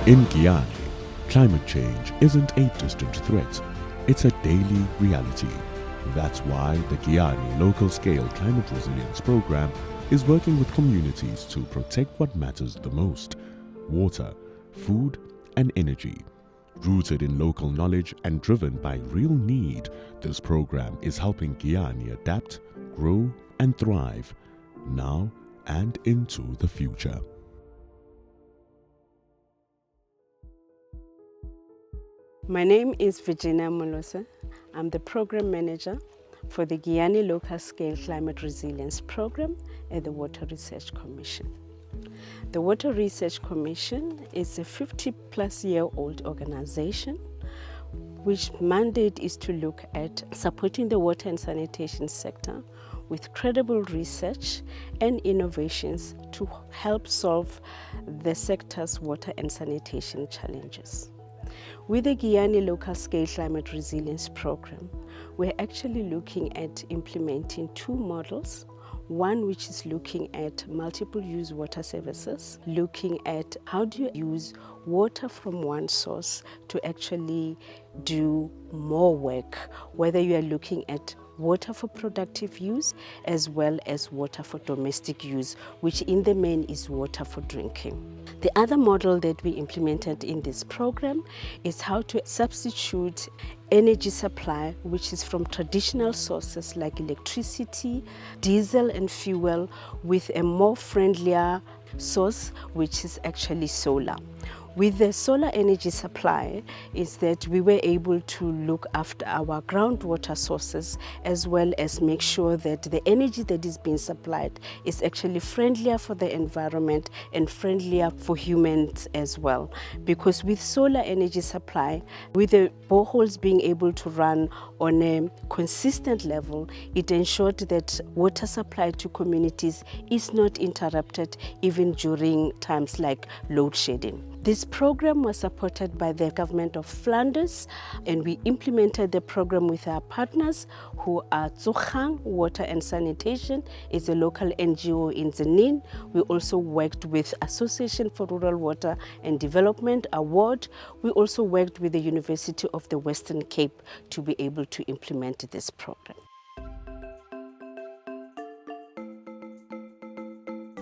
In Giyani, climate change isn't a distant threat, it's a daily reality. That's why the Giyani Local Scale Climate Resilience Program is working with communities to protect what matters the most: water, food and energy. Rooted in local knowledge and driven by real need, this program is helping Giyani adapt, grow and thrive, now and into the future. My name is Virginia Molosa. I'm the Program Manager for the Giyani Local Scale Climate Resilience Program at the Water Research Commission. The Water Research Commission is a 50-plus-year-old organization which mandate is to look at supporting the water and sanitation sector with credible research and innovations to help solve the sector's water and sanitation challenges. With the Giyani Local Scale Climate Resilience Program, we're actually looking at implementing two models. One which is looking at multiple use water services, looking at how do you use water from one source to actually do more work, whether you are looking at water for productive use as well as water for domestic use, which in the main is water for drinking. The other model that we implemented in this program is how to substitute energy supply, which is from traditional sources like electricity, diesel and fuel, with a more friendlier source, which is actually solar. With the solar energy supply is that we were able to look after our groundwater sources as well as make sure that the energy that is being supplied is actually friendlier for the environment and friendlier for humans as well. Because with solar energy supply, with the boreholes being able to run on a consistent level, it ensured that water supply to communities is not interrupted even during times like load shedding. This program was supported by the government of Flanders, and we implemented the program with our partners who are Tsogang Water and Sanitation. It's a local NGO in Zenin. We also worked with Association for Rural Water and Development, Award. We also worked with the University of the Western Cape to be able to implement this program.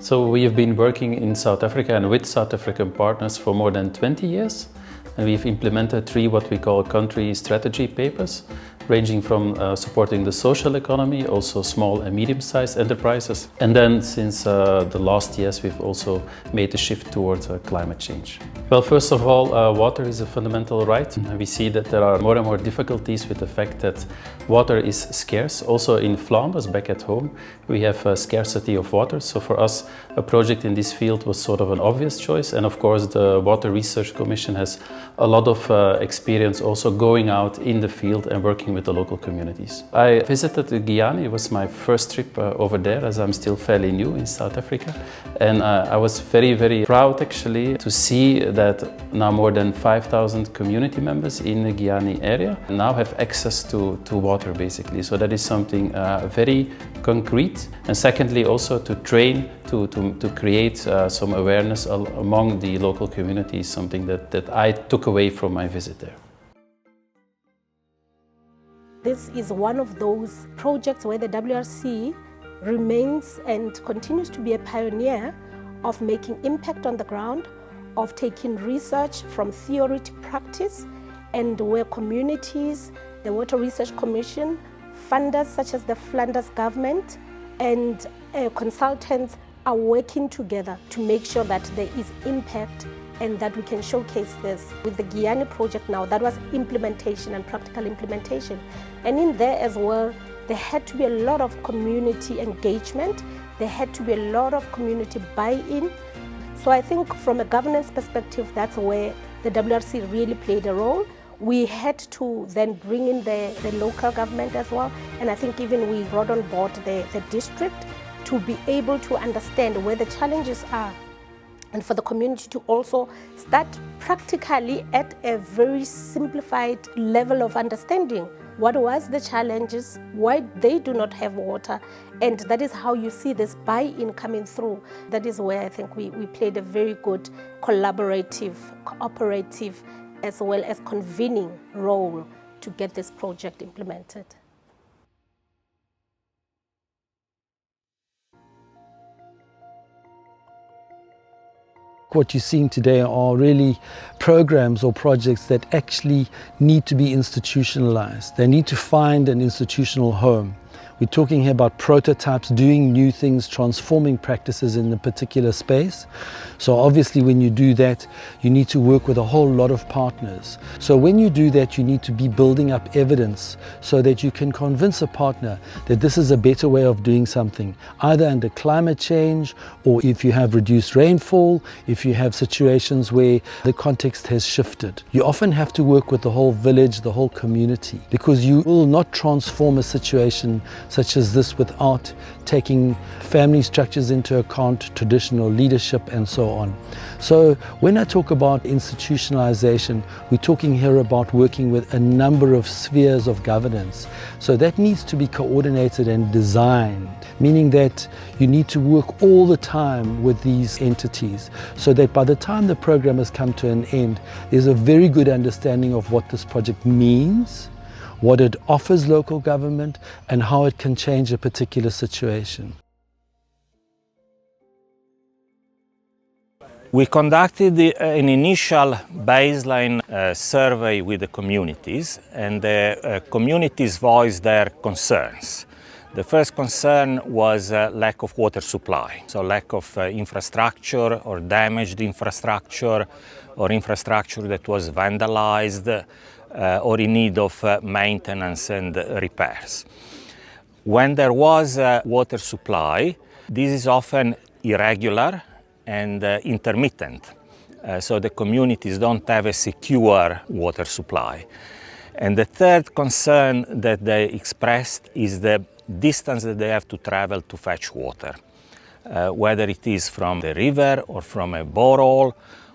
So we have been working in South Africa and with South African partners for more than 20 years. And we've implemented 3 what we call country strategy papers, ranging from supporting the social economy, also small and medium-sized enterprises. And then since the last years, we've also made a shift towards climate change. Well, first of all, water is a fundamental right. And we see that there are more and more difficulties with the fact that water is scarce. Also in Flanders, back at home, we have a scarcity of water. So for us, a project in this field was sort of an obvious choice. And of course, the Water Research Commission has a lot of experience also going out in the field and working with the local communities. I visited Giyani. It was my first trip over there, as I'm still fairly new in South Africa. And I was very, very proud actually to see that now more than 5,000 community members in the Giyani area now have access to water basically. So that is something very concrete. And secondly, also to train, to create some awareness among the local communities, something that I took away from my visit there. This is one of those projects where the WRC remains and continues to be a pioneer of making impact on the ground, of taking research from theory to practice, and where communities, the Water Research Commission, funders such as the Flanders government and consultants are working together to make sure that there is impact and that we can showcase this. With the Giyani project now, that was implementation and practical implementation. And in there as well, there had to be a lot of community engagement. There had to be a lot of community buy-in. So I think from a governance perspective, that's where the WRC really played a role. We had to then bring in the local government as well. And I think even we brought on board the district to be able to understand where the challenges are, and for the community to also start practically at a very simplified level of understanding what was the challenges, why they do not have water, and that is how you see this buy-in coming through. That is where I think we played a very good collaborative, cooperative, as well as convening role to get this project implemented. What you're seeing today are really programs or projects that actually need to be institutionalized. They need to find an institutional home. We're talking here about prototypes, doing new things, transforming practices in a particular space. So obviously when you do that, you need to work with a whole lot of partners. So when you do that, you need to be building up evidence so that you can convince a partner that this is a better way of doing something, either under climate change, or if you have reduced rainfall, if you have situations where the context has shifted. You often have to work with the whole village, the whole community, because you will not transform a situation such as this without taking family structures into account, traditional leadership and so on. So when I talk about institutionalization, we're talking here about working with a number of spheres of governance. So that needs to be coordinated and designed, meaning that you need to work all the time with these entities so that by the time the program has come to an end, there's a very good understanding of what this project means, what it offers local government, and how it can change a particular situation. We conducted an initial baseline survey with the communities, and the communities voiced their concerns. The first concern was lack of water supply, so lack of infrastructure or damaged infrastructure or infrastructure that was vandalized or in need of maintenance and repairs. When there was water supply, this is often irregular and intermittent, so the communities don't have a secure water supply. And the third concern that they expressed is the distance that they have to travel to fetch water, whether it is from the river or from a borehole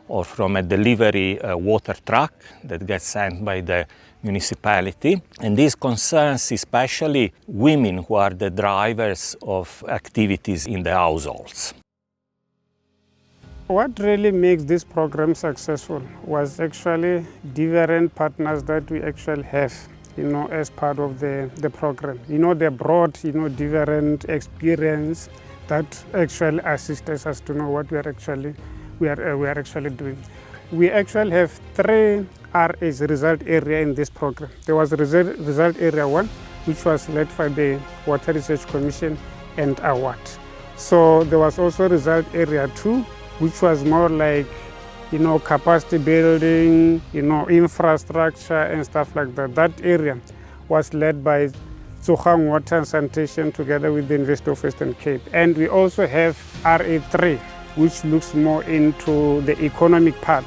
or from a delivery water truck that gets sent by the municipality. And this concerns especially women who are the drivers of activities in the households. What really makes this program successful was actually different partners that we actually have, as part of the program. They brought, different experience that actually assisted us to know what we are actually doing. We actually have 3 RAs, result area, in this program. There was result area 1, which was led by the Water Research Commission and award. So there was also result area 2, which was more like, capacity building, infrastructure and stuff like that. That area was led by Tsogang Water and Sanitation together with the University of Western Cape. And we also have RA3, which looks more into the economic part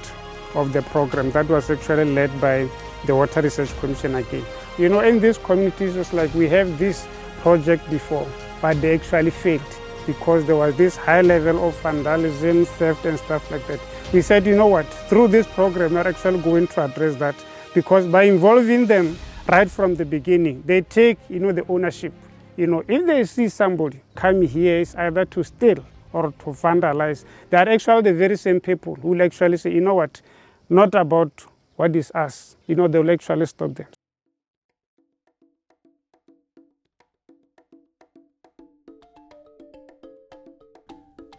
of the program. That was actually led by the Water Research Commission again. In these communities, it's like we have this project before, but they actually failed because there was this high level of vandalism, theft and stuff like that. We said, through this program, we're actually going to address that, because by involving them right from the beginning, they take, the ownership. If they see somebody come here, it's either to steal or to vandalize, they are actually the very same people who will actually say, not about what is us. They will actually stop them.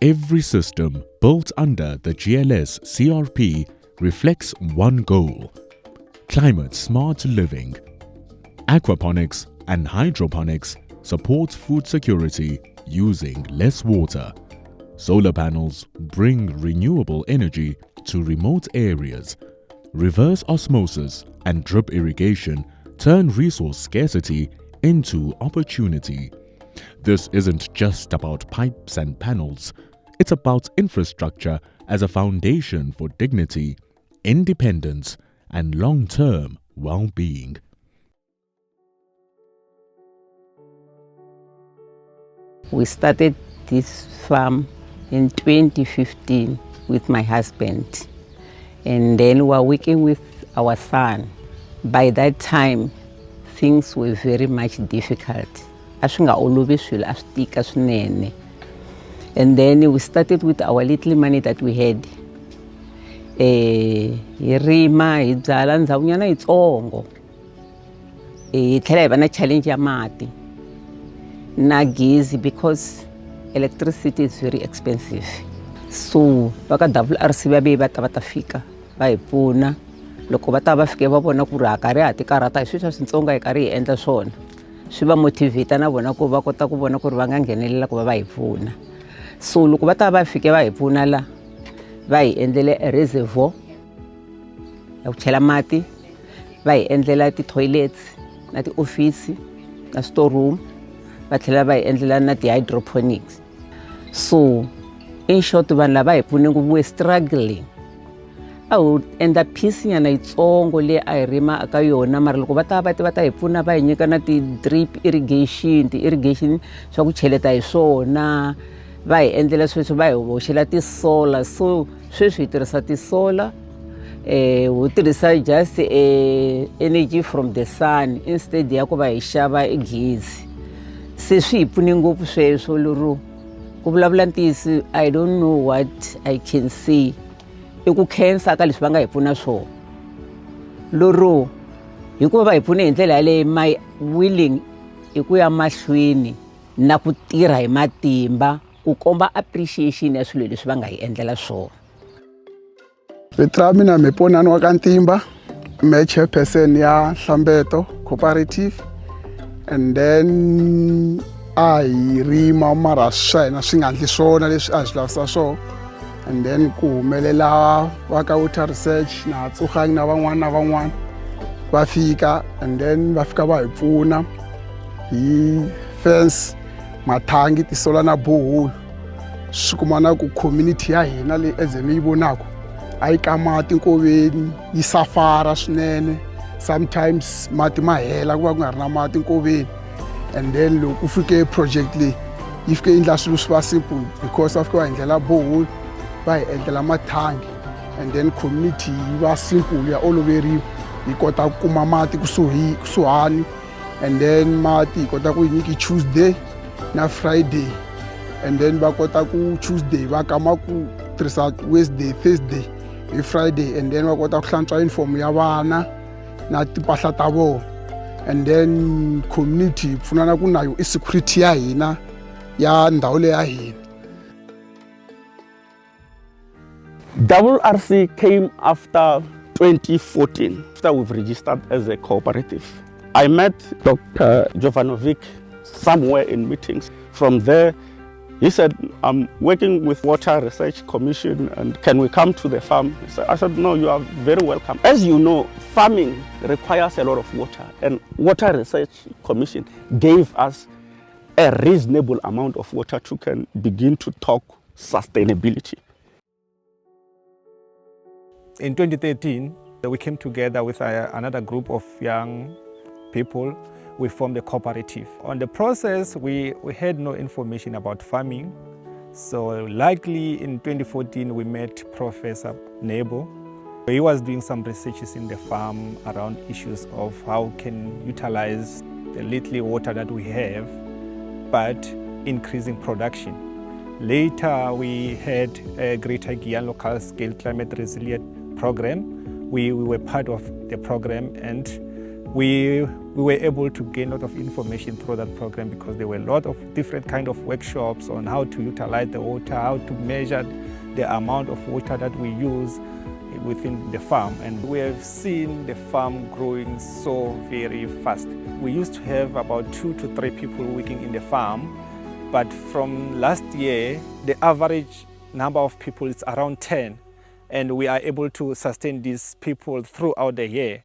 Every system built under the GLS CRP reflects one goal: climate-smart living. Aquaponics and hydroponics support food security using less water. Solar panels bring renewable energy to remote areas. Reverse osmosis and drip irrigation turn resource scarcity into opportunity. This isn't just about pipes and panels. It's about infrastructure as a foundation for dignity, independence, and long-term well-being. We started this farm in 2015 with my husband, and then we were working with our son. By that time, things were very much difficult. A swi nga olovi swilo, a swi tika swinene. And then we started with our little money that we had. Hi rima, hi byala ndhawunyana yitsongo. Hi tlhela hi va na challenge ya mati na gezi because electricity is very expensive. So va ka WRC va ta fika va hi pfuna. Loko va ta va fike va vona ku ri ha karhi ha ti karhata hi swilo swintsongo hi karhi hi endla swona. Swi va motivate na vona ku va kota ku vona ku ri va nga nghenelela ku va hi pfuna. So loko va ta va fike va hi pfuna la va hi endlele a reservoir ya ku chela mati, va hi endlela ti-toilets na ti-office na storeroom, va tlhela va hi endlela na ti-hydroponics. So in short vanhu lava hi pfune ku we're struggling. A ho endla piece nyana yitsongo leyi a hi rima aka yona, mara loko va ta hi pfuna va hi nyika na ti-drip irrigation, ti-irrigation swa ku cheleta hi swona, va hi endlela sweswo, va hi hoxela ti-solar. So sweswi hi tirhisa ti-solar, ho tirhisa just energy from the sun instead ya ku va hi xava gezi. Se swi hi pfune ngopfu sweswo lero ku vulavula ntiyiso I don't know what I can say. I ku khensa ka leswi va nga hi pfuna swona. Lero hikuva va hi pfune hi ndlela yaleyo my willing i ku ya mahlweni na ku tirha hi matimba ku komba appreciation ya swilo leswi va nga hi endlela swona. Vito ra mina Meponani wa ka Ntimba, me chairperson ya Hlambeto Cooperative, and then a hi rima mara swa hina swi nga ndli swona leswi a swi lavisa swona, and then ku humelela va ka Water Research na Tsugangi na van'wana va fika, and then va fika va hi pfuna hi fence, mathangi, ti-solar na borehole. Swi kuma na ku community ya hina leyi eze mi yi vonaka a yi ka mati nkoveni yi safara swinene, sometimes mati ma hela ku va ku nga ri na mati nkoveni. And then loko ku fike project leyi yi fike endla swilo swi va simple because va fike va endlela borehole, va hi endlela mathangi, and then community yi va simple ya oloveriwa, hi kota ku kuma mati kusuhani, and then mati hi kota ku yi nyiki Tuesday na Friday, and then va kota ku Tuesday va kama ku tirhisa Wednesday, Thursday hi Friday, and then va kota ku hlantswa uniform ya vana na timpahla ta vona. And then community pfunana ku nayo I security ya hina ya ndhawu leyi ya hina. WRC came after 2014, after we've registered as a cooperative. I met Dr. Jovanovic somewhere in meetings. From there, he said, I'm working with Water Research Commission and can we come to the farm? I said, no, you are very welcome. As you know, farming requires a lot of water, and Water Research Commission gave us a reasonable amount of water to can begin to talk sustainability. In 2013, we came together with another group of young people. We formed a cooperative. On the process, we had no information about farming. So likely in 2014, we met Professor Nebo. He was doing some researches in the farm around issues of how can utilize the little water that we have, but increasing production. Later, we had a Greater Giyani Local Scale Climate Resilient Program. We were part of the program, and we were able to gain a lot of information through that program because there were a lot of different kind of workshops on how to utilize the water, how to measure the amount of water that we use within the farm. And we have seen the farm growing so very fast. We used to have about 2 to 3 people working in the farm, but from last year, the average number of people is around 10, and we are able to sustain these people throughout the year.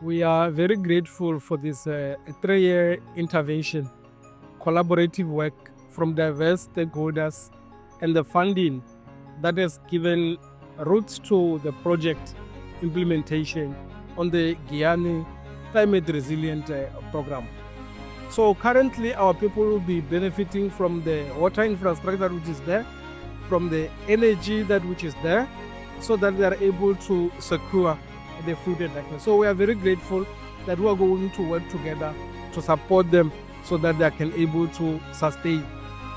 We are very grateful for this 3-year intervention, collaborative work from diverse stakeholders, and the funding that has given roots to the project implementation on the Giyani Climate Resilient Program. So currently our people will be benefiting from the water infrastructure which is there, from the energy that which is there, so that they are able to secure the food and darkness. So we are very grateful that we are going to work together to support them so that they can able to sustain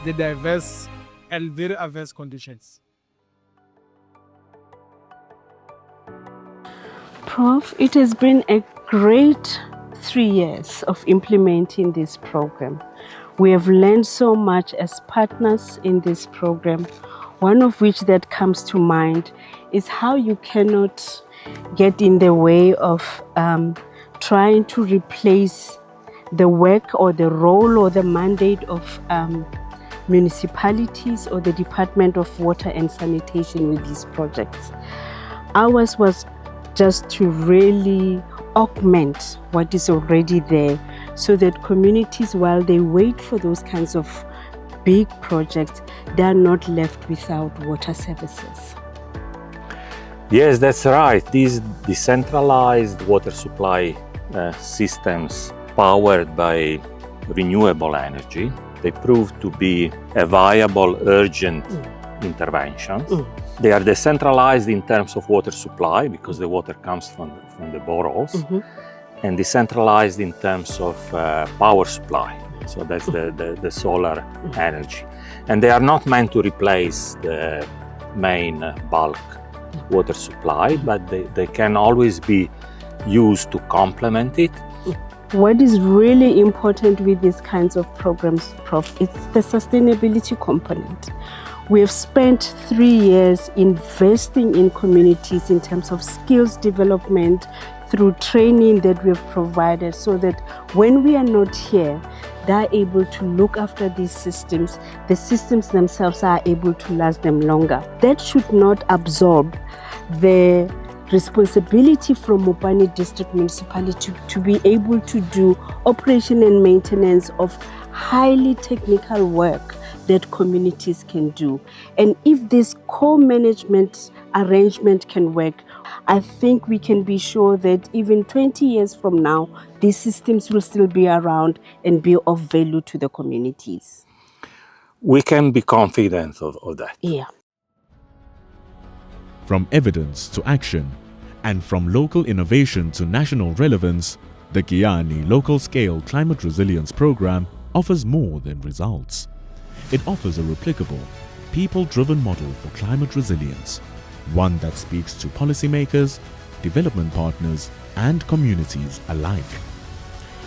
the diverse and very adverse conditions. Prof, it has been a great 3 years of implementing this program. We have learned so much as partners in this program, one of which that comes to mind is how you cannot get in the way of trying to replace the work or the role or the mandate of municipalities or the Department of Water and Sanitation with these projects. Ours was just to really augment what is already there so that communities, while they wait for those kinds of big projects, they are not left without water services. Yes, that's right. These decentralized water supply systems powered by renewable energy, they proved to be a viable, urgent intervention. They are decentralized in terms of water supply because the water comes from the boreholes, and decentralized in terms of power supply. So that's the solar energy. And they are not meant to replace the main bulk water supply, but they can always be used to complement it. What is really important with these kinds of programs, Prof, it's the sustainability component. We have spent 3 years investing in communities in terms of skills development through training that we have provided so that when we are not here, they are able to look after these systems. The systems themselves are able to last them longer. That should not absorb the responsibility from Mopani District Municipality to be able to do operation and maintenance of highly technical work that communities can do. And if this co-management arrangement can work, I think we can be sure that even 20 years from now, these systems will still be around and be of value to the communities. We can be confident of that. Yeah. From evidence to action, and from local innovation to national relevance, the Giyani Local Scale Climate Resilience Program offers more than results. It offers a replicable, people-driven model for climate resilience, one that speaks to policymakers, development partners, and communities alike.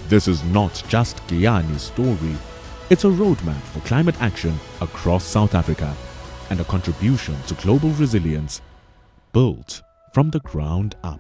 This is not just Giyani's story, it's a roadmap for climate action across South Africa and a contribution to global resilience built from the ground up.